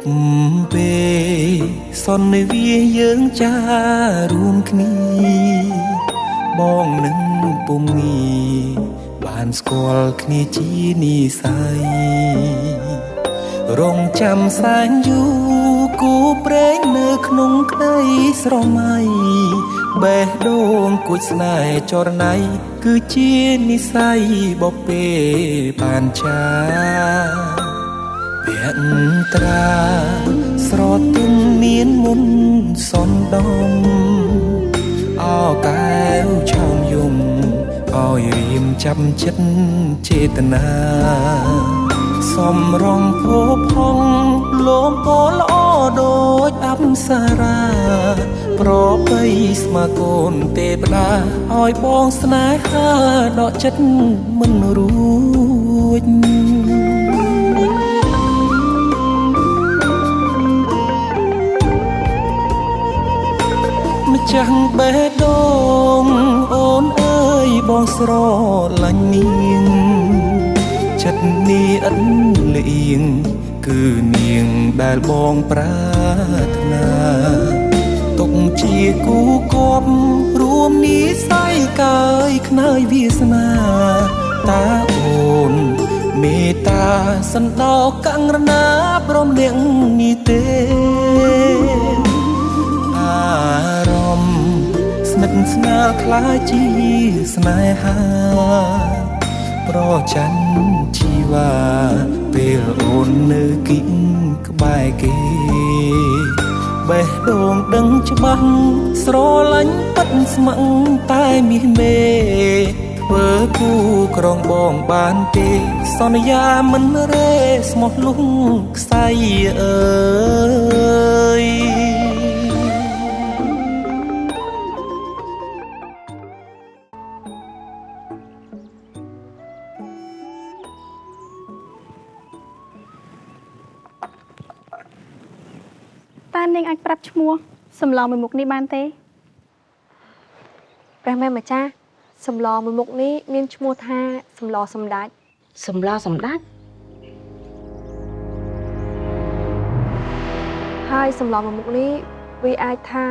ប់ពេលសន្វាយើងចារួមគ្នាបងនឹងពុំងីបានស្គាល់គ្នាជានិស័យរងចាំសែនយូរគូព្រេងនៅក្នុងក្តីស្រមៃបេះដូងគួចស្នេហ៍ចរណៃគឺជានិស័យបពេបានចាភត្រាស្រទន់មានមុនសនដំអោកែវឆោមយំឲ្យរៀមចាំចិត្តចេតនាសំរងភោផុងលោមពោល្អដូចអប្សរាប្របីស្មាកូនទេវតាឲ្យបងស្នេហាដកចិត្តមិនរួចម្ចាស់បេះដូងអូនអើយបងស្រឡាញ់នាងចិត្តនេះឥតលៀងគឺនាងដែលបងប្រាថ្នាទុកជាគូគប់រួមនិស័យកាយខ្នើយវាសនាតាអូនមេត្តាសណ្ដោកង្រណាព្រមលៀងនេះទេអារម្មណ៍ស្និទ្ធស្នាលខ្លាចជាស្នេហាប្រច័ណ្ឌជីវ៉ាពេលអូននៅគិតក្បែរគេបេះដូងដឹងច្បាស់ស្រឡាញ់ពិតស្មឹងតែមាសមេធ្វើគូក្រងបងបានទេសន្យាមិនរេស្មោះលុងខ្សែអើយតើនាងអាចប្រាប់ឈ្មោះសម្លមួយមុខនេះបានទេព្រះមេម្ចាស់សម្លមួយមុខនេះមានឈ្មោះថាសម្លសម្ដេចសម្លសម្ដេចហើយសម្លមួយមុខនេះវាអាចថា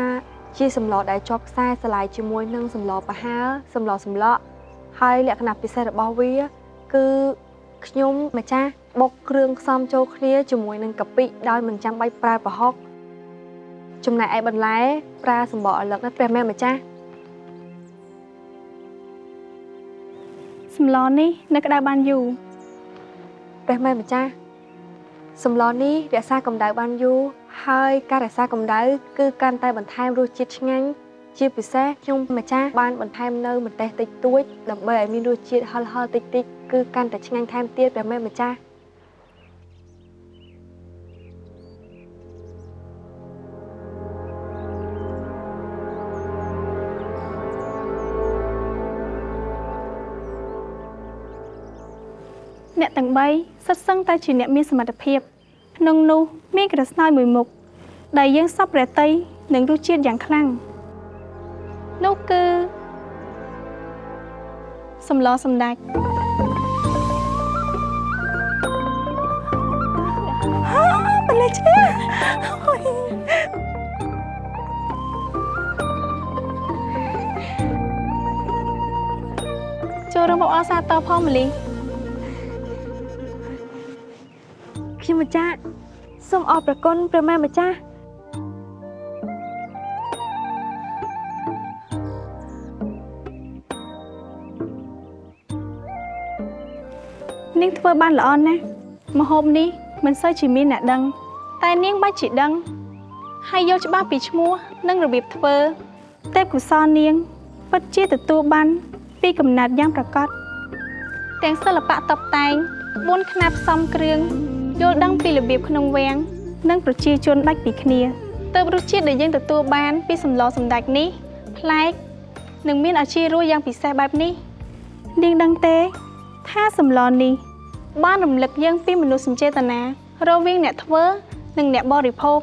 ជាសម្លដែលជាប់ខ្សែស្រឡាយជាមួយនឹងសម្លប្រហើរសម្លសម្លក់ហើយលក្ខណៈពិសេសរបស់វាគឺខ្ញុំម្ចាស់បុកគ្រឿងផ្សំចូលគ្នាជាមួយនឹងកាពិដោយមិនចាំបាច់ប្រើប្រហុកចំណែកឯបន្លែប្រើសម្បកឪឡឹកណាព្រះមេម្ចាស់សម្លនេះនៅក្តៅបានយូរព្រះមេម្ចាស់សម្លនេះរក្សាកម្ដៅបានយូរហើយការរក្សាកម្ដៅគឺកាន់តែបន្ថែមរសជាតិឆ្ងាញ់ជាពិសេសខ្ញុំម្ចាស់បានបន្ថែមនៅម្ទេសតិចតួចដើម្បីឲ្យមានរសជាតិហឹរៗតិចៗគឺកាន់តែឆ្ងាញ់ថែមទៀតព្រះមេម្ចាស់អ្នកទាំង3សុទ្ធសឹងតែជាអ្នកមានសមត្ថភាពក្នុងនោះមានក្រស្នើយមួយមុខដែលយើងសពព្រះតីនឹងរសជាតិយ៉ាងខ្លាំងនោះគឺសម្លសម្ដេចបលេឈ្នះចូលរំបអសាតផងមលីខ្ញុំម្ចាស់សូមអរព្រគុណព្រះមេម្ចាស់នាងធ្វើបានល្អណាស់ម្ហូបនេះមិនសូវជាមានអ្នកដឹងតែនាងបាច់ជាដឹងហើយយកច្បាស់ពីឈ្មោះនិងរបៀបធ្វើទេពកោសល្យនាងពិតជាទទួលបានពីកំណត់យ៉ាងប្រកបទាំងសិល្បៈតុបតែងក្បួនខ្នាតផ្សំគ្រឿងយល់ដឹងពីរបៀបក្នុងវាំងនិងប្រជាជនដាច់ពីគ្នាទើបរសជាតិដែលយើងទទួលបានពីសម្លសម្ដេចនេះប្លែកនិងមានឱជារសយ៉ាងពិសេសបែបនេះនាងដឹងទេថាសម្លនេះបានរំលឹកយើងពីមនោសញ្ចេតនារវាងអ្នកធ្វើនិងអ្នកបរិភោគ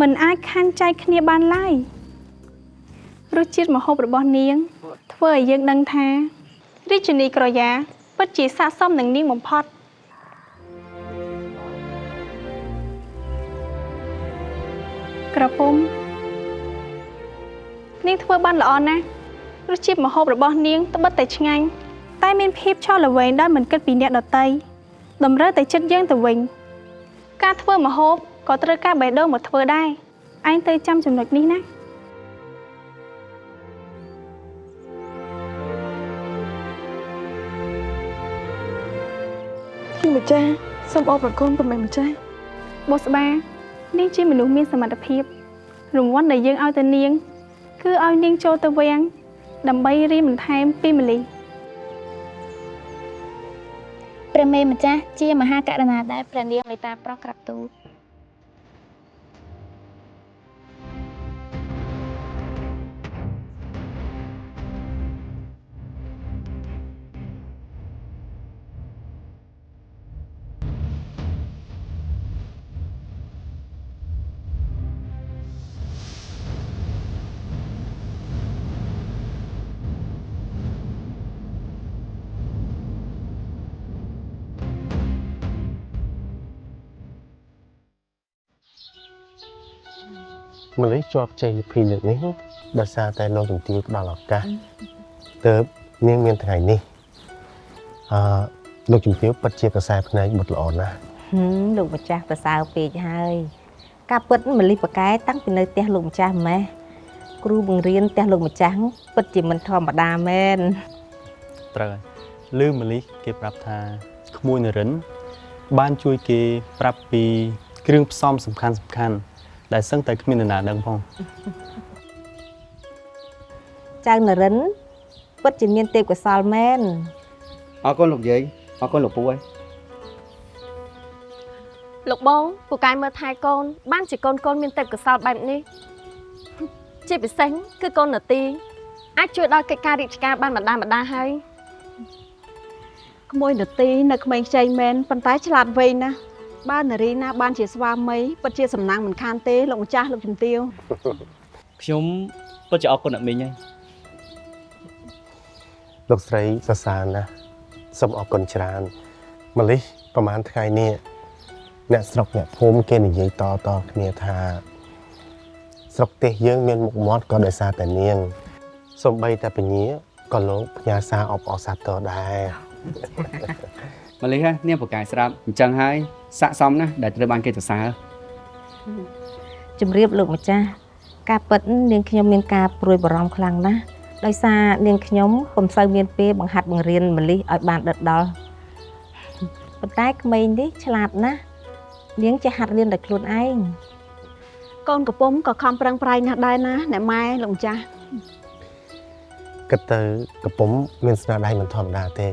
មិនអាចខណ្ឌចែកគ្នាបានឡើយរសជាតិម្ហូបរបស់នាងធ្វើឲ្យយើងដឹងថារាជិនីក្រយ៉ាពិតជាស័ក្តិសមនឹងនាងបំផុត ក្រពុំនាងធ្វើបានល្អណាស់រសជាតិម្ហូបរបស់នាងត្បិតតែឆ្ងាញ់តែមានភាពឆល្វែងដោយមិនគិតពីអ្នកដទៃតម្រូវតែចិត្តយើងទៅវិញការធ្វើម្ហូបក៏ត្រូវការបេះដូងមកធ្វើដែរឯងទៅចាំចំណុចនេះណាពីម្ចាស់សូមអរព្រគុណប្រមេម្ចាស់ បុស្បានាងជាមនុស្សមានសមត្ថភាពរង្វាន់ដែលយើងឲ្យទៅនាងគឺឲ្យនាងចូលទៅវាំងដើម្បីរៀនបន្ថែមពីម្លិះព្រះមេម្ចាស់ជាមហាករុណាដែលព្រះនាងមេត្តាប្រោះក្រាបទូលម្លេះជាប់ជ័យពីលើកនេះដោយសារតែលោកជំទាវផ្ដល់ឱកាសទើបនាងមានថ្ងៃនេះលោកជំទាវពិតជាកសែភ្នែកបុតល្អណាស់ លោកម្ចាស់ប្រសើរពេកហើយការពិតម្លិះបកែតាំងពីនៅផ្ទះលោកម្ចាស់ម៉េះគ្រូបង្រៀនផ្ទះលោកម្ចាស់ពិតជាមិនធម្មតាមែន ត្រូវហើយលឺម្លិះគេប្រាប់ថាក្មួយនរិនបានជួយគេប្រាប់ពីគ្រឿងផ្សំសំខាន់ដែលសឹងតែគ្មាននរណាដឹងផង ចៅនរិនពិតជាមានទេពកោសល្យមែន អរគុណលោកយាយអរគុណលោកពូអើយ លោកបងពូកែមើលថែកូនបានជាកូនមានទេពកោសល្យបែបនេះជាពិសេសគឺកូននាទីអាចជួយដល់កិច្ចការរាជការបានម្ដងហើយ ក្មួយនទីនៅក្មេងខ្ចីមែនប៉ុន្តែឆ្លាតវៃណាស់បើនារីណាបានជាស្វាមីពិតជាសំណាងមិនខានទេលោកម្ចាស់លោកជំទាវ ខ្ញុំពិតជាអរគុណអ្នកមីងហើយ លោកស្រីសរសើរណាស់សូមអរគុណច្រើនម្លេះប្រហែលថ្ងៃនេះអ្នកស្រុកអ្នកភូមិគេនិយាយតគ្នាថាស្រុកទេសយើងមានមុខមាត់ក៏ដោយសារតែនាងសូម្បីតែពញាក៏លោកផ្ញើសារអបអរសាទរដែរ ម្លេះនាងប្រកាយស្រាប់អញ្ចឹងហើយស័ក្តិសមណាស់ដែលត្រូវបានគេសរសើរ ជំរាបលោកម្ចាស់ការពិតនាងខ្ញុំមានការព្រួយបារម្ភខ្លាំងណាស់ដោយសារនាងខ្ញុំពុំសូវមានពេលបង្ហាត់បង្រៀនម្លិះឲ្យបានដិតដល់ប៉ុន្តែក្មេងនេះឆ្លាតណាស់នាងចេះហាត់រៀនដោយខ្លួនឯង កូនកំពុំក៏ខំប្រឹងប្រែងណាស់ដែរណាអ្នកម៉ែលោកម្ចាស់ គិតទៅកំពុំមានស្នាដៃមិនធម្មតាទេ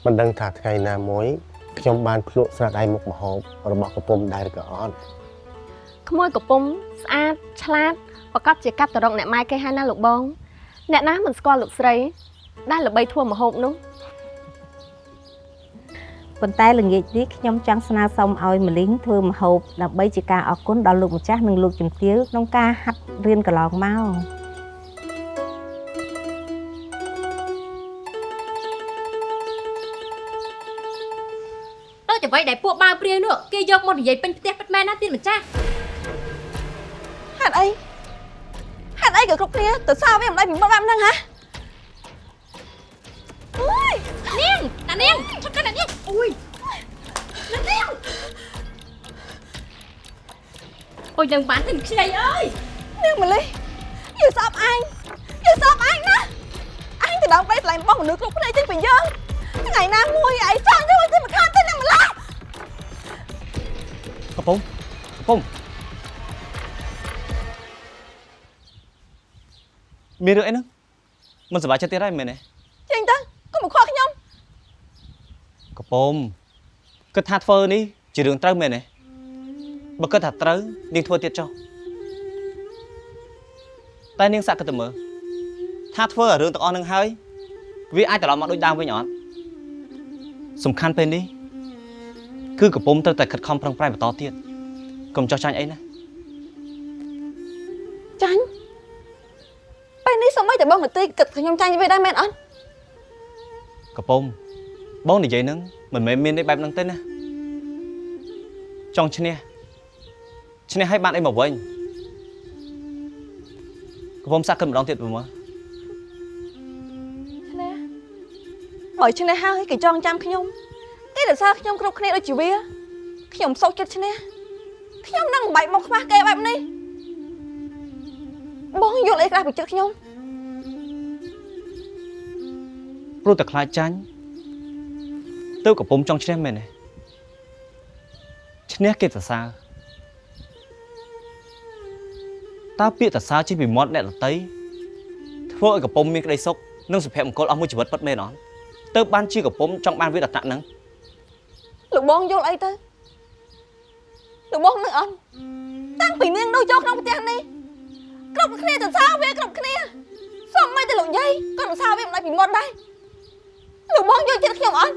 មិនដឹងថាថ្ងៃណាមួយខ្ញុំបានភ្លក់ស្នាដៃមុខម្ហូបរបស់កំពុំដែរឬក៏អត់ ក្មួយកំពុំស្អាតឆ្លាតប្រកបជាកាប់តរងអ្នកម៉ែគេហើយណាលោកបងអ្នកណាមិនស្គាល់លោកស្រីដែលល្បីធ្វើម្ហូបនោះ ប៉ុន្តែល្ងាចនេះខ្ញុំចង់ស្នើសុំឲ្យម្លីងធ្វើម្ហូបដើម្បីជាការអរគុណដល់លោកម្ចាស់និងលោកជំទាវក្នុងការហាត់រៀនកន្លងមក ដូចអ្វីដែលពួកបាវព្រាវនោះគេយកមកនិយាយពេញផ្ទះពិតមែនណាទីម្ចាស់ ហេតុអីក៏គ្រប់គ្នាទៅសារវាមិនដៃពីមុខបានហ្នឹងហ៎ នាងតានាងឈប់កាន់តានាងអូយនាងអូយនឹងបានទៅខ្ចីអើយ នាងម្លិះយើងស្អប់អញណាអញទៅដល់បែកឡើងរបស់មនុស្សគ្រប់គ្នាចេញពីយើងថ្ងៃណាមួយឯងចង់ទៅឲ្យមិនខានទេនាងម្លិះ កំពុំមានរឿងអីហ្នឹងមិនសប្បាយចិត្តទៀតហើយមែនទេ ចេញទៅកុំមកខកខ្ញុំ កំពុំគិតថាធ្វើនេះជារឿងត្រូវមែនទេបើគិតថាត្រូវនាងធ្វើទៀតចុះតែនាងសាក់គិតទៅមើលថាធ្វើឲ្យរឿងទាំងអស់ហ្នឹងហើយវាអាចត្រឡប់មកដូចដើមវិញអត់សំខាន់ពេលនេះគឺកំពុំត្រូវតែខិតខំប្រឹងប្រែងបន្តទៀតកុំចោះចាញ់អីណា ចាញ់ពេលនេះសូម្បីតែបងនាទីគិតខ្ញុំចាញ់វាដែរមែនអត់ កំពុំបងនិយាយហ្នឹងមិនមែនមានទេបែបហ្នឹងទេណាចង់ឈ្នះឲ្យបានអីមកវិញ កំពុងសាក់គិតម្ដងទៀតមើល ឈ្នះបើឈ្នះហើយគេចងចាំខ្ញុំគេរសារខ្ញុំគ្រប់គ្នាដូចជាវាខ្ញុំសោកចិត្តឈ្នះខ្ញុំនឹងបែកមកខ្មាស់គេបែបនេះបងយល់អីខ្លះពីចិត្តខ្ញុំ ព្រោះតែខ្លាចចាញ់ទៅកំពុងចង់ឈ្នះមែនទេឈ្នះគេសរសើរតើពាក្យសរសើរជិះពីមាត់អ្នកដទៃធ្វើឲ្យកំពុងមានក្តីសុខនិងសុភមង្គលអស់មួយជីវិតពិតមែនអត់ទៅបានជាកំពុងចង់បានវាដល់ថ្នាក់ហ្នឹង លោកបងយល់អីទៅលោកបងនឹងអត់តាំងពីនាងនោះចូលក្នុងផ្ទះនេះគ្រប់គ្នាសរសើរវាគ្រប់គ្នាសូម្បីតែលោកយាយក៏សរសើរវាមិនដាច់ពីមាត់ដែរលោកបងយល់ចិត្តខ្ញុំអត់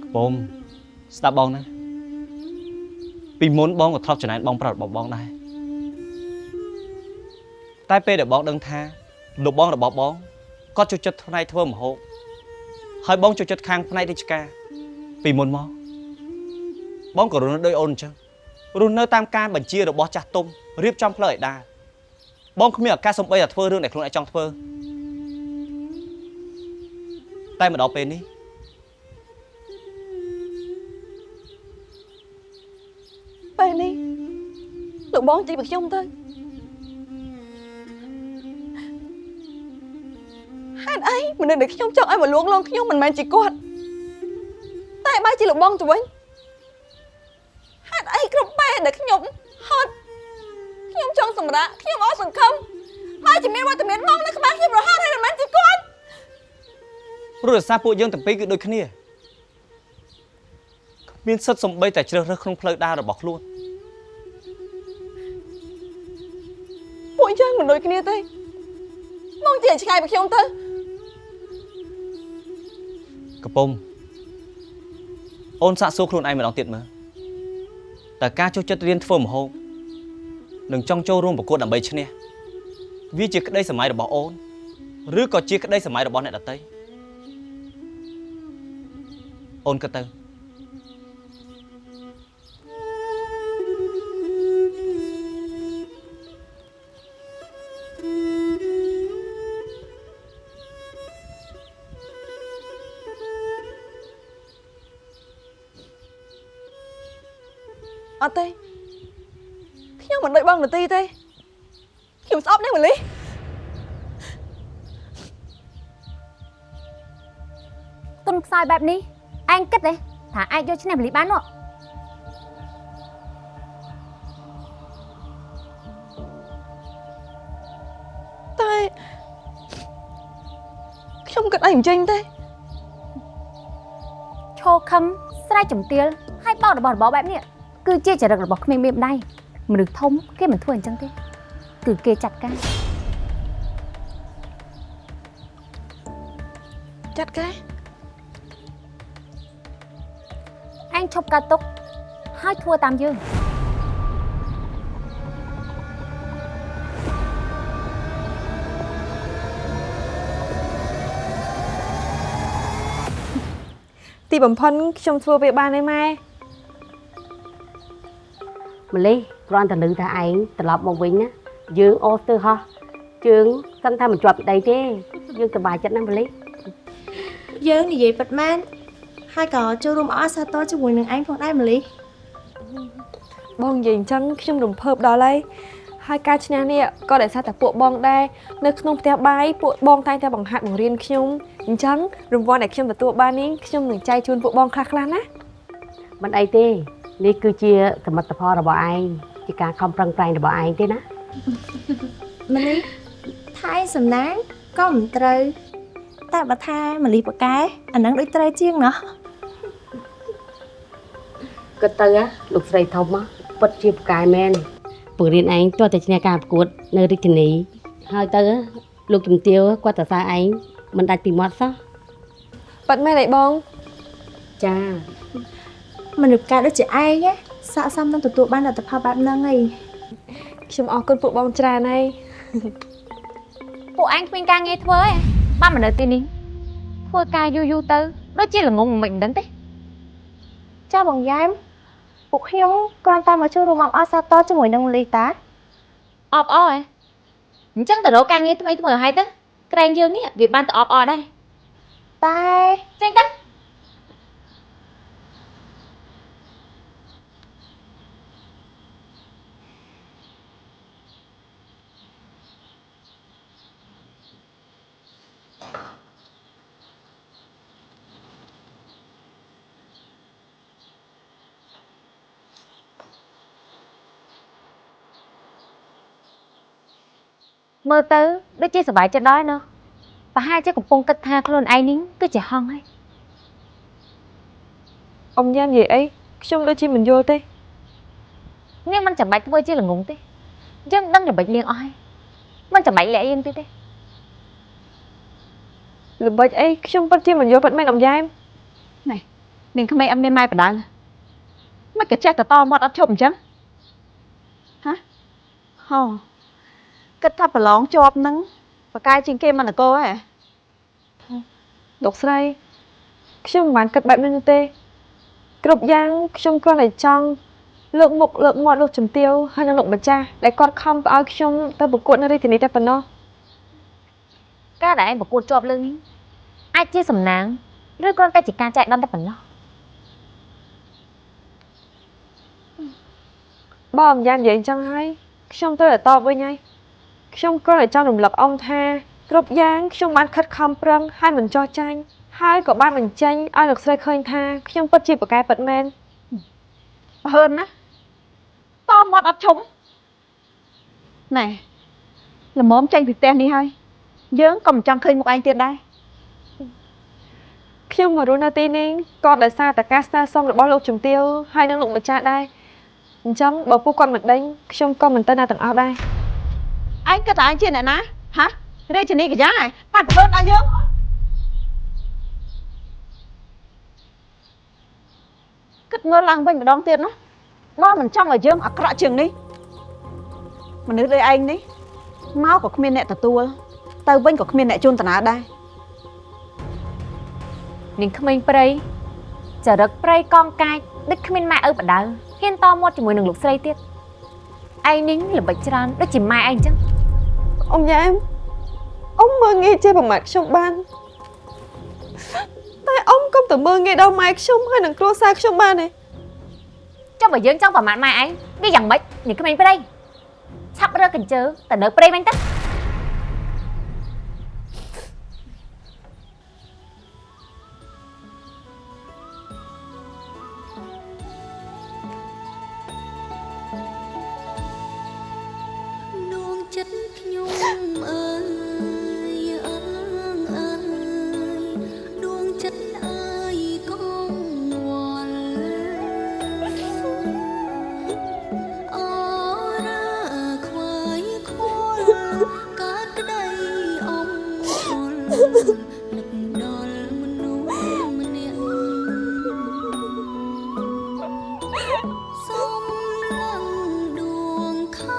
កំពុងស្ដាប់បងណាពីមុនបងក៏ធ្លាប់ចំណែនបងប្រាប់របស់បងដែរតែពេលដែលបងដឹងថាលោកបងរបស់បងគាត់ចូលចិត្តផ្នែកធ្វើម្ហូបហើយបងចូលចិត្តខាងផ្នែករាជការពីមុនមកបងក៏រស់នៅដោយអូនអញ្ចឹងរស់នៅតាមការបញ្ជារបស់ចាស់ទុំរៀបចំផ្លូវឲ្យដើរបងគ្មានឱកាសសំបីតែធ្វើរឿងដែលខ្លួនឯងចង់ធ្វើតែមកដល់ពេលនេះលោកបងជិះពីខ្ញុំទៅហេតុអីមនុស្សដែលខ្ញុំចង់ឲ្យមកលួងលោមខ្ញុំមិនមែនជាគាត់តែបែរជាលោកបងទៅវិញហេតុអីគ្រប់ពេលដែលខ្ញុំហត់ខ្ញុំចង់សម្រាកខ្ញុំអត់សង្ឃឹមបែរជាមានវត្តមានមកនៅក្បែរខ្ញុំរហូតហើយមិនមែនជាគាត់ ព្រោះរសារពួកយើងទាំងពីរគឺដូចគ្នាមានសិទ្ធិសំបីតែជ្រើសរើសក្នុងផ្លូវដើររបស់ខ្លួន ពួកយើងមិនដូចគ្នាទេបងជាឆ្ងាយពីខ្ញុំទៅ កំពុំអូនសាកសួរខ្លួនឯងម្ដងទៀតមើលតើការចូលចិត្តរៀនធ្វើម្ហូបនិងចង់ចូលរួមប្រកួតដើម្បីឈ្នះវាជាក្តីសម័យរបស់អូនឬក៏ជាក្តីសម័យរបស់អ្នកដទៃអូនគិតទៅអត់ទេខ្ញុំមិនដូចបងនាទីទេខ្ញុំស្អប់នេះម៉លី ទុនខ្សោយបែបនេះឯងគិតទេថាអាចយកឈ្នះម៉លីបាននោះ តែខ្ញុំគិតអីមិនចេញទេ ឈោខឹមស្រែកជំទាវហើយបោករបស់បែបនេះគឺជាចរិតរបស់ក្មេងមានម្ដាយមនុស្សធំគេមិនធ្វើអញ្ចឹងទេគឺគេចាត់ការ ចាត់ការ ឯងឈប់កាត់ទុកហើយធ្វើតាមយើង ទីបំផុតខ្ញុំធ្វើវាបានទេម៉ែ ម្លេះគ្រាន់តែឮថាឯងត្រឡប់មកវិញណាយើងអូសទៅហោះជើងសឹងថាមិនជាប់ពីដីទេយើងសប្បាយចិត្តណាស់ម្លេះ យើងនិយាយពិតមែនហើយក៏ចូលរួមអសាទរជាមួយនឹងឯងផងដែរម្លេះ បងនិយាយអញ្ចឹងខ្ញុំរំភើបដល់ហើយការឈ្នះនេះក៏ដោយសារតែពួកបងដែរនៅក្នុងផ្ទះបាយពួកបងតែងតែបង្ហាត់បង្រៀនខ្ញុំអញ្ចឹងរង្វាន់ដែលខ្ញុំទទួលបាននេះខ្ញុំនឹងចែកជូនពួកបងខ្លះៗណា មិនអីទេនេះគឺជាសមិទ្ធផលរបស់ឯងជាការខំប្រឹងប្រែងរបស់ឯងទេណា ម្លេះថៃសំណាងក៏មិនត្រូវតែបើថាម្លីប៉កែអាហ្នឹងដូចត្រូវជាងណោះ គិតទៅលោកស្រីធំពិតជាផ្កាយមែនបង្រៀនឯងទាល់តែឈ្នះការប្រកួតនៅរាជធានីហើយទៅលោកជំទាវគាត់សរសើរឯងមិនដាច់ពីមាត់សោះ ប៉ាត់មែនអីបង ចា មនុស្សផ្កាដូចជាឯងស័ក្តិសមនឹងទទួលបានលទ្ធផលបែបហ្នឹងហើយ ខ្ញុំអរគុណពួកបងច្រើនហើយ ពួកឯងគ្មានការងារធ្វើទេបានមកនៅទីនេះធ្វើការយូរទៅដូចជាល្ងងមិនដឹងទេ ចាបងយ៉ែមពួកខ្ញុំគ្រាន់តែមកចូលរួមអបអរសាទរជាមួយនឹងម្លីតា អ អបអហ៎អញ្ចឹងទៅរកការងារថ្មីធ្វើឲ្យទៅក្រែងយើងនេះវាបានទៅអបអដែរតែចេញទៅមើលទៅដូចជាសប្បាយចិត្តដែរណោះប្រហែលជាកំពុងគិតថាខ្លួនឯងនេះគឺជាហង្សហើយ អ៊ំញ៉ាំនិយាយអីខ្ញុំដូចជាមិនយល់ទេ នាងមិនចាំបាច់ធ្វើជាល្ងងទេយើងដឹងល្បិចនាងអស់ហើយមិនចាំបាច់លាក់យើងទេល្បិចអីខ្ញុំពិតជាមិនយល់ពិតមែនអ៊ំយ៉ែម នេះនាងក្មេងអត់មានម៉ែបដៅមិនក៏ចេះតែតមាត់អត់ឈប់អញ្ចឹងហ៎ហ៎គិតថាប្រឡងជាប់នឹងប្រកាយជាងគេមិននគរហ៎ លោកស្រីខ្ញុំមិនបានគិតបែបនេះទេគ្រប់យ៉ាងខ្ញុំគ្រាន់តែចង់លើកមុខលើកមាត់លោកជំទាវហើយនឹងលោកម្ចាស់ដែលគាត់ខំឲ្យខ្ញុំទៅប្រកួតនៅរាជធានីតែប៉ុណ្ណោះ ការដែលឯងប្រកួតជាប់លើនេះអាចជាសំណាងឬគ្រាន់តែជាការចែកដន្យតែប៉ុណ្ណោះ បើអ៊ំយ៉ាំនិយាយអញ្ចឹងហើយខ្ញុំត្រូវតែតបវិញហើយខ្ញុំគ្រាន់តែចង់រំលឹកអ៊ំថាគ្រប់យ៉ាងខ្ញុំបានខិតខំប្រឹងហើយមិនចោះចាញ់ហើយក៏បានបញ្ចេញឲ្យលោកស្រីឃើញថាខ្ញុំពិតជាប្រកែពិតមែន បើហឺនណាតមាត់អត់ឈប់ណែល្មមចេញពីផ្ទះនេះហើយយើងក៏មិនចង់ឃើញមុខឯងទៀតដែរ ខ្ញុំមករស់នៅទីនេះក៏ដោយសារតែការស្នើសុំរបស់លោកជំទាវហើយនិងលោកម្ចាស់ដែរអញ្ចឹងបើពួកគាត់មិនដេញខ្ញុំក៏មិនទៅណាទាំងអស់ដែរ ឯងគិតថាឯងជាអ្នកណាហ៎រាជនីកញ្ញាបាត់ធ្វើដល់យើងគិតមើលឡើងវិញម្ដងទៀតណាបើមិនចង់ឲ្យយើងអាក្រក់ជាងនេះមនុស្សដូចឯងនេះមកក៏គ្មានអ្នកទទួលទៅវិញក៏គ្មានអ្នកជូនតាណាដែរ នាងក្មេងព្រៃចរិតព្រៃកងកាយដូចគ្មានម៉ែឪបដៅហ៊ានតមាត់ជាមួយនឹងលោកស្រីទៀតឯងនេះល្បិចច្រើនដូចជាម៉ែឯងអញ្ចឹង អ៊ំយ៉ាំអ៊ំមើលងាយចេះប្រមាថខ្ញុំបានតែអ៊ំកុំទៅមើលងាយដល់ម៉ែខ្ញុំហើយនឹងគ្រួសារខ្ញុំបានទេ ចុះបើយើងចង់ប្រមាថម៉ែឯងវាយ៉ាងម៉េចនាងក្មេងព្រៃឆាប់រើកញ្ជើទៅនៅព្រៃវិញទៅ ចិត្តខ្ញុំអើយអើយដួងចិត្តអើយកងវល់អូរាខ្វាយខ្វល់កើតក្តីអំខលនឹកដល់មនុស្សម្នាក់សុំឡើងដួងខា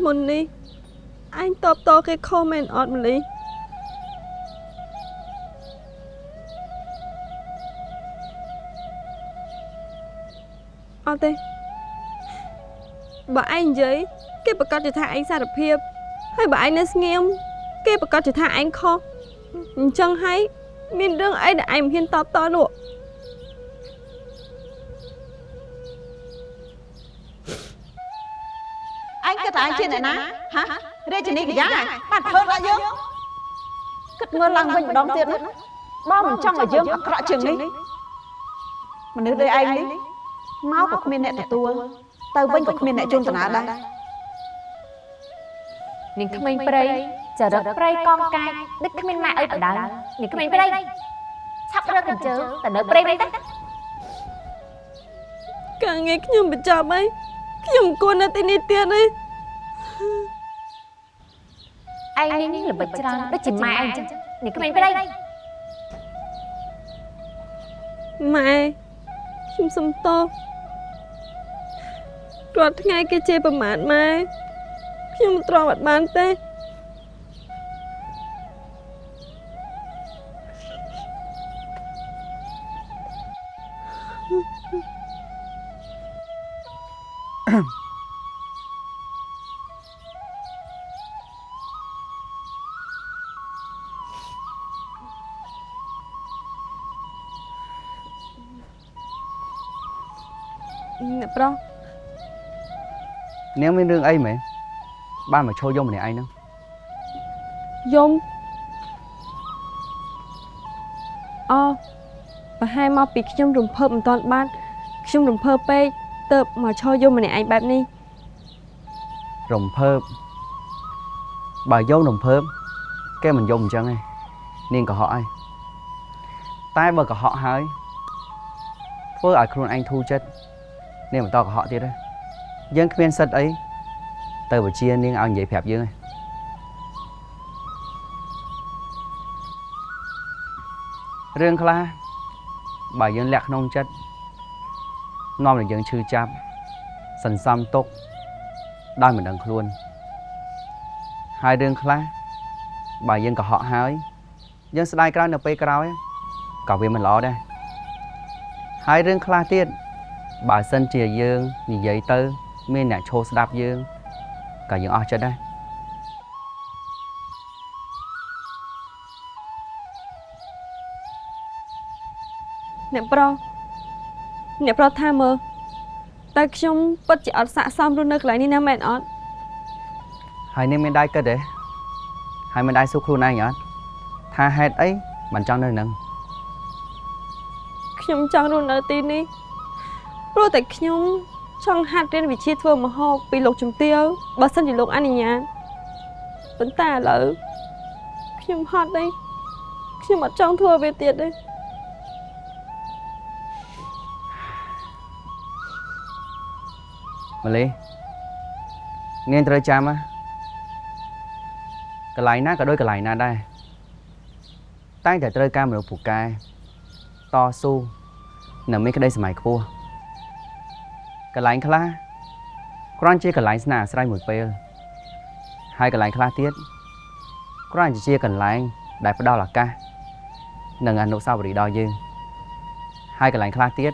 មុននេះអញតបតគេខមមែនអត់ម្ល៉េះអត់ទេបើឯងនិយាយគេប្រកាសជាថាឯងសារភាពហើយបើឯងនៅស្ងៀមគេប្រកាសជាថាឯងខុសអញ្ចឹងហើយមានរឿងអីដែលឯងមិនហ៊ានតបតនោះ anh cứ tại trên này ná hả đây trên đi cái giá bạn hơn là dương cất mưa lăng vinh đóng tiền bao mình trong là dương ở cả trường đi mà nếu đây anh đi máu của miền nẹt tua ទៅវិញក៏គ្មានអ្នកជូនដំណើរដែរ នាងក្មេងព្រៃចរិតព្រៃកងកាយដូចគ្មានម៉ែឪបដៅនាងក្មេងព្រៃឆាប់រើកញ្ជើទៅនៅព្រៃវិញទៅ ការងារខ្ញុំបញ្ចប់ហើយខ្ញុំគួរនៅទីនេះទៀតទេ ឯងនេះល្បិចច្រើនដូចជាម៉ែឯងអញ្ចឹងនាងក្មេងព្រៃ ម៉ែខ្ញុំសុំទោសរាល់ថ្ងៃគេជេរប្រមាថម៉ែខ្ញុំមិនទ្រាំអត់បានទេ អ្នកប្រុស នាងមានរឿងអីមែនបានមកឈរយំម្នាក់ឯងហ្នឹង យំអូប្រហែលមកពីខ្ញុំរំភើបមិនទាន់បានខ្ញុំរំភើបពេកទៅមកឈរយំម្នាក់ឯងបែបនេះ រំភើបបើយំរំភើបគេមិនយំអញ្ចឹងទេនាងកុហកហើយតែបើកុហកហើយធ្វើឲ្យខ្លួនឯងធូរចិត្តនាងបន្តកុហកទៀតទេយើងគ្មានសិទ្ធអីទៅបជានាងឲ្យនិយាយប្រាប់យើងទេរឿងខ្លះបើយើងលាក់ក្នុងចិត្តនាំឲ្យយើងឈឺចាប់សន្សំទុកដោយមិនដឹងខ្លួនហើយរឿងខ្លះបើយើងកុហកហើយយើងស្ដាយក្រោយនៅពេលក្រោយក៏វាមិនល្អដែរហើយរឿងខ្លះទៀតបើសិនជាយើងនិយាយទៅមានអ្នកឈរស្ដាប់យើងក៏យើងអស់ចិត្តដែរ អ្នកប្រុសថាមើលតើខ្ញុំពិតជាអត់ស័ក្តិសមរស់នៅកន្លែងនេះណាមែនអត់ ហើយនាងមានដៃគិតទេហើយមានដៃសួរខ្លួនឯងអត់ថាហេតុអីមិនចង់នៅនឹង ខ្ញុំចង់រស់នៅទីនេះព្រោះតែខ្ញុំចង់ហាត់រៀនវិជ្ជាធ្វើម្ហូបពីលោកជំទាវបើសិនជាលោកអនុញ្ញាតប៉ុន្តែឥឡូវខ្ញុំហត់ទេខ្ញុំអត់ចង់ធ្វើវាទៀតទេ ម្ល៉េះនាងត្រូវចាំណាកន្លែងណាក៏ដូចកន្លែងណាដែរតែងតែត្រូវការមនុស្សពូកែតស៊ូនិងមានក្តីសម័យខ្ពស់កន្លែងខ្លះគ្រាន់ជាកន្លែងស្នាក់អាស្រ័យមួយពេលហើយកន្លែងខ្លះទៀតគ្រាន់ជាកន្លែងដែលផ្ដល់ឱកាសនិងអនុស្សាវរីយ៍ដល់យើងហើយកន្លែងខ្លះទៀត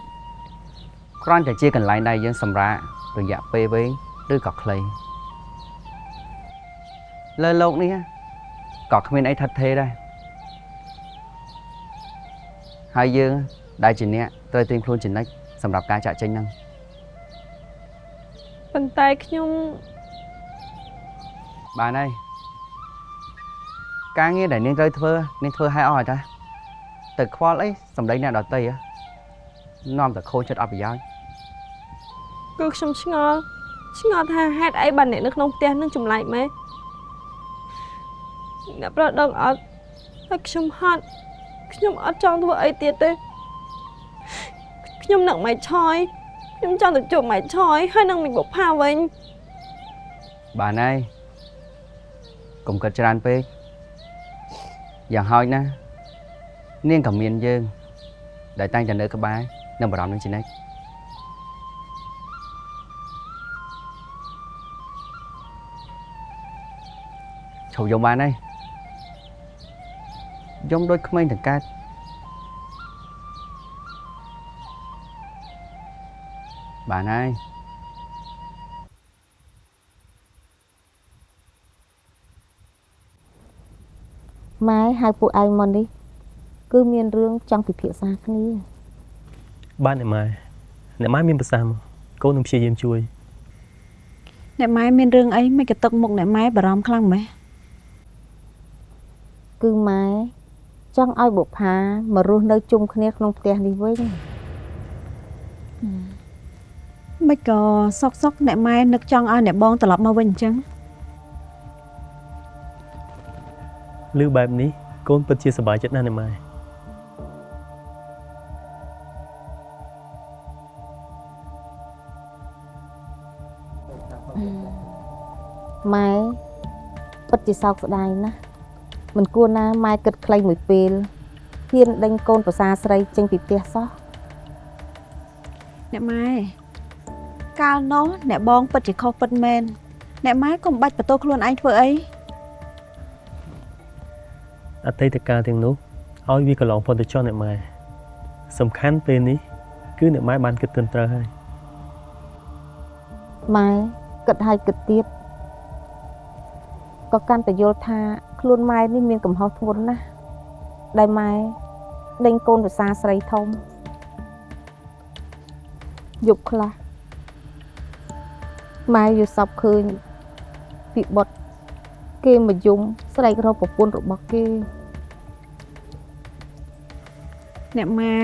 គ្រាន់តែជាកន្លែងដែលយើងសម្រាករយៈពេលវែងឬក៏ខ្លីលើលោកនេះក៏គ្មានអីថិតថេរដែរហើយយើងដែលជាអ្នកត្រូវត្រៀមខ្លួនជានិច្ចសម្រាប់ការចាក់ចេញហ្នឹង ប៉ុន្តែខ្ញុំ បានហើយការងារដែលនាងត្រូវធ្វើនាងធ្វើឲ្យអស់ហើយតាទៅខ្វល់អីសម្ដីអ្នកដទៃនាំតែខូចចិត្តអត់ប្រយោជន៍ គឺខ្ញុំឆ្ងល់ថាហេតុអីបានអ្នកនៅក្នុងផ្ទះនឹងចម្លែកម៉េចអ្នកប្រុសដឹងអត់ថាខ្ញុំហត់ខ្ញុំអត់ចង់ធ្វើអីទៀតទេខ្ញុំនឹកម៉ែឆយខ្ញុំចង់ទៅជួបម៉ែឆយហើយនឹងមីបុផាវិញ បានហើយកុំគិតច្រើនពេកយ៉ាងហោចណាស់នាងក៏មានយើងដែលតែងតែនៅក្បែរនិងបារម្ភនឹងជានិច្ចឈប់យំបានហើយយំដូចក្មេងតង្កើតបានហើយ ម៉ែហៅពួកឯងមកនេះគឺមានរឿងចង់ពិភាក្សាគ្នា បាទអ្នកម៉ែមានប្រសាសន៍កូននឹងព្យាយាមជួយ អ្នកម៉ែមានរឿងអីមិនក៏ទឹកមុខអ្នកម៉ែបារម្ភខ្លាំងម៉េះ គឺម៉ែចង់ឲ្យបុប្ផាមករស់នៅជុំគ្នាក្នុងផ្ទះនេះវិញ ច មិនក៏សុកអ្នកម៉ែនឹកចង់ឲ្យអ្នកបងត្រឡប់មកវិញអញ្ចឹង ឮបែបនេះកូនពិតជាសប្បាយចិត្តណាស់ណាម៉ែ ម៉ែពិតជាសោកស្ដាយណាស់មិនគួរណាម៉ែគិតខ្លីមួយពេលហ៊ានដេញកូនប្រសាស្រីចេញពីផ្ទះសោះ អ្នកម៉ែកាលនោះអ្នកបងពិតជាខុសពិតមែនអ្នកម៉ែកុំបាច់បន្ទោសខ្លួនឯងធ្វើអី អតីតកាលទាំងនោះឲ្យវាកន្លងផុតទៅចុះអ្នកម៉ែសំខាន់ពេលនេះគឺអ្នកម៉ែបានគិតត្រឹមត្រូវហើយ ម៉ែគិតឲ្យគិតទៀតក៏កាន់តែយល់ថាខ្លួនម៉ែនេះមានកំហុសធ្ងន់ណាស់ដែលម៉ែដេញកូនប្រសាស្រីធំយប់ខ្លះម៉ែយល់សពឃើញពីបុតគេមកយំស្រែករកប្រពន្ធរបស់គេ អ្នកម៉ែ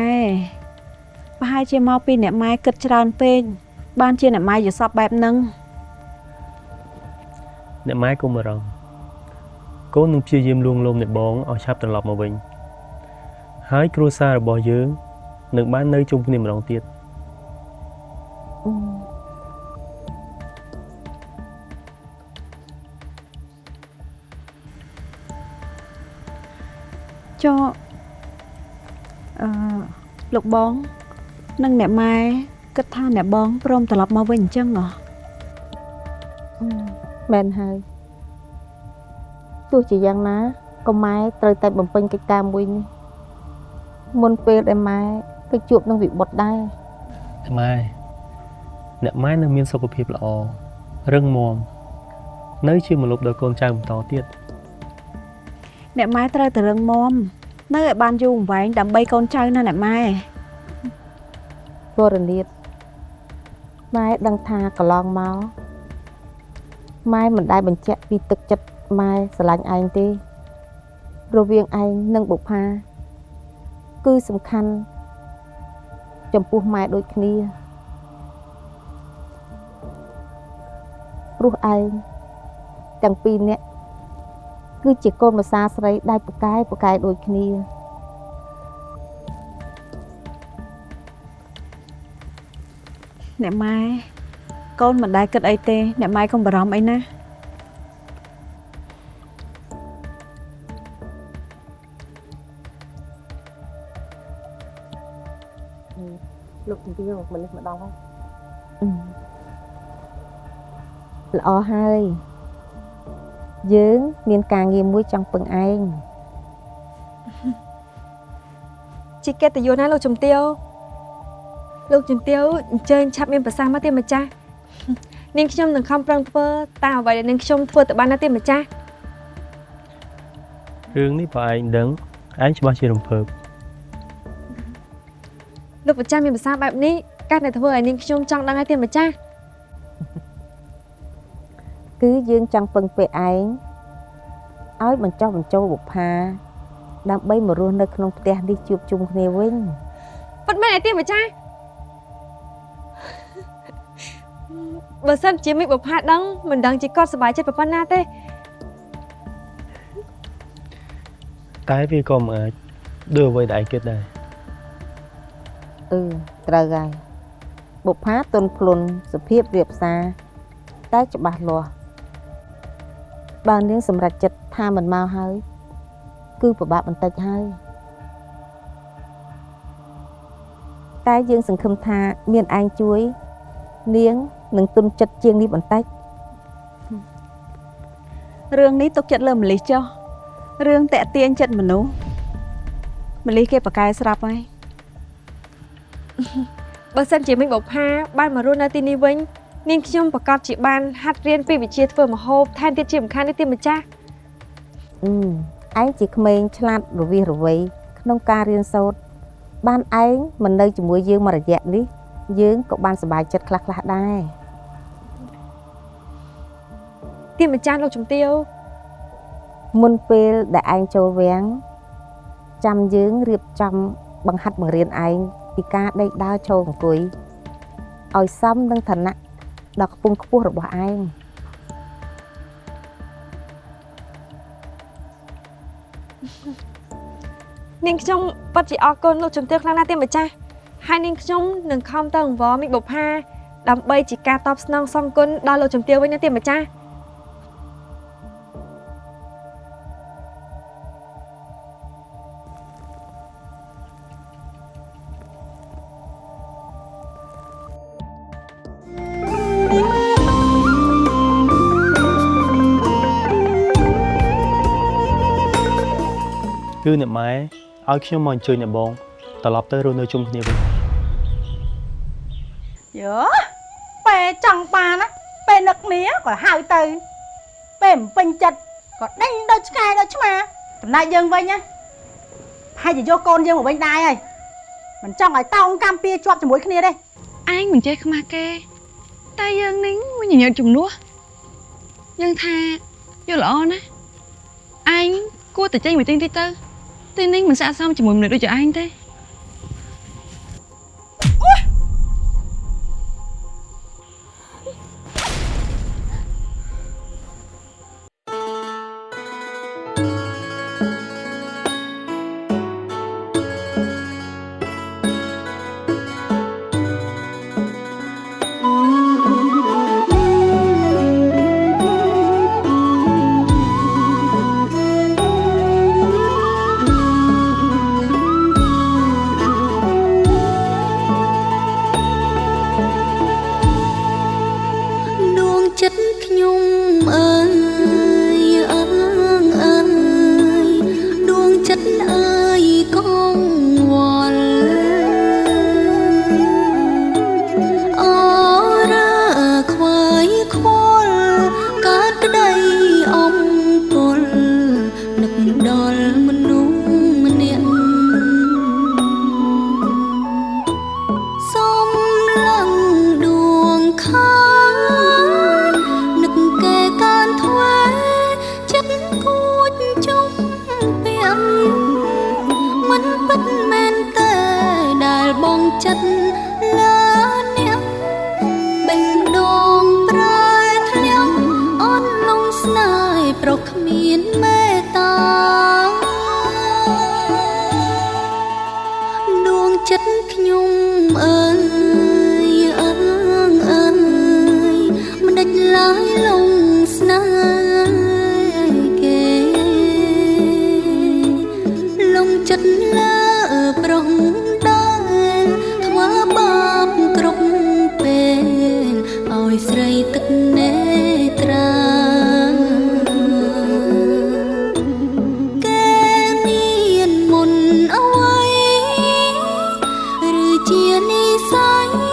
ប្រហែលជាមកពីអ្នកម៉ែគិតច្រើនពេកបានជាអ្នកម៉ែយល់សពបែបហ្នឹង អ្នកម៉ែកុំបារម្ភកូននឹងព្យាយាមលួងលោមអ្នកបងឲ្យឆាប់ត្រឡប់មកវិញហើយគ្រួសាររបស់យើងនឹងបាននៅជុំគ្នាម្ដងទៀត ចុះលោកបងនិងអ្នកម៉ែគិតថាអ្នកបងព្រមត្រឡប់មកវិញអញ្ចឹងហ៎ មែនហើយទោះជាយ៉ាងណាក៏ម៉ែត្រូវតែបំពេញកិច្ចការមួយនេះមុនពេលដែលម៉ែទៅជួបនឹងវិបុត្រដែរ ម៉ែអ្នកម៉ែនឹងមានសុខភាពល្អរឹងមាំនៅជាម្លប់ដល់កូនចៅបន្តទៀត អ្នកម៉ែត្រូវតែរឹងមាំនៅឲ្យបានយូរអង្វែងដើម្បីកូនចៅណាអ្នកម៉ែ វរនាថម៉ែដឹងថាកន្លងមកម៉ែមិនដែលបញ្ជាក់ពីទឹកចិត្តម៉ែស្រឡាញ់ឯងទេរវាងឯងនិងបុប្ផាគឺសំខាន់ចំពោះម៉ែដូចគ្នាព្រោះឯងទាំងពីរនាក់គឺជាកូនប្រសាស្រីដែលពូកែដូចគ្នា អ្នកម៉ែកូនមិនដែលគិតអីទេអ្នកម៉ែកុំបារម្ភអីណា លោកជំទាវមកនេះម្ដងហើយល្អហើយយើងមានការងារមួយចង់ពឹងឯង ជីកិត្តិយសណាលោកជំទាវអញ្ជើញឆាប់មានប្រសាសន៍មកទេម្ចាស់នាងខ្ញុំនឹងខំប្រឹងធ្វើតាមអ្វីដែលនាងខ្ញុំធ្វើទៅបានណាទេម្ចាស់ រឿងនេះបើឯងដឹងឯងច្បាស់ជារំភើប លោកម្ចាស់មានប្រសាសន៍បែបនេះកាន់តែធ្វើឲ្យនាងខ្ញុំចង់ដឹងហើយទេម្ចាស់ គឺយើងចង់ពឹងពាក់ឯងឲ្យបញ្ចុះបញ្ចូលបុប្ផាដើម្បីមករស់នៅក្នុងផ្ទះនេះជួបជុំគ្នាវិញ ពិតមែនអីទេម្ចាស់បើសិនជាមិញបុប្ផាដឹងមិនដឹងជាគាត់សប្បាយចិត្តប៉ុណ្ណាទេ តែវាក៏មិនអាចដូចអ្វីដែលឯងគិតដែរ ត្រូវហើយបុប្ផាទន់ភ្លន់សុភាពរៀបសារតែច្បាស់លាស់បើនាងសម្រេចចិត្តថាមិនមកហើយគឺពិបាកបន្តិចហើយតែយើងសង្ឃឹមថាមានឯងជួយនាងនឹងទុនចិត្តជាងនេះបន្តិច រឿងនេះទុកចិត្តលើម្លិះចុះរឿងតាក់ទាញចិត្តមនុស្សម្លិះគេប្រកែស្រាប់ហើយ បើសិនជាមិញបុប្ផាបានមករស់នៅទីនេះវិញនាងខ្ញុំប្រកាសជាបានហាត់រៀនពីវិជ្ជាធ្វើម្ហូបថែមទៀតជាសំខាន់នេះទេម្ចាស់ ឯងជាក្មេងឆ្លាតរវាសរវៃក្នុងការរៀនសូត្របានឯងមិននៅជាមួយយើងមួយរយៈនេះយើងក៏បានសប្បាយចិត្តខ្លះៗដែរ ទីម្ចាស់លោកជំទាវ មុនពេលដែលឯងចូលវាំងចាំយើងរៀបចំបង្ហាត់បង្រៀនឯងពីការដេកដើរឈរអង្គុយ ឲ្យសមនឹងឋានៈដ៏ខ្ពង់ខ្ពស់របស់ឯង នាងខ្ញុំពិតជាអរគុណលោកជំទាវខ្លាំងណាស់ទេម្ចាស់ហើយនាងខ្ញុំនឹងខំទៅអង្វរមីបុប្ផាដើម្បីជាការតបស្នងសងគុណដល់លោកជំទាវវិញណាទេម្ចាស់ គឺអ្នកម៉ែឲ្យខ្ញុំមកអញ្ជើញអ្នកបងត្រឡប់ទៅរស់នៅជុំគ្នាវិញ យោពេលចង់បានណាពេលនឹកគ្នាក៏ហៅទៅពេលមិនពេញចិត្តក៏ដេញដូចឆ្កែដូចឆ្មាចំណែកយើងវិញណាហើយជាយកកូនយើងមកវិញដែរហើយមិនចង់ឲ្យតោងកម្មពៀជាប់ជាមួយគ្នាទេ ឯងមិនចេះខ្មាស់គេតែយើងនេះវិញញញើតជំនួសយើងថាយកល្អណាស់ឯងគួរតែចេញមួយទិញតិចទៅទីនេះមិនស័ក្តិសមជាមួយមនុស្សដូចជាឯងទេ ជានិស័យ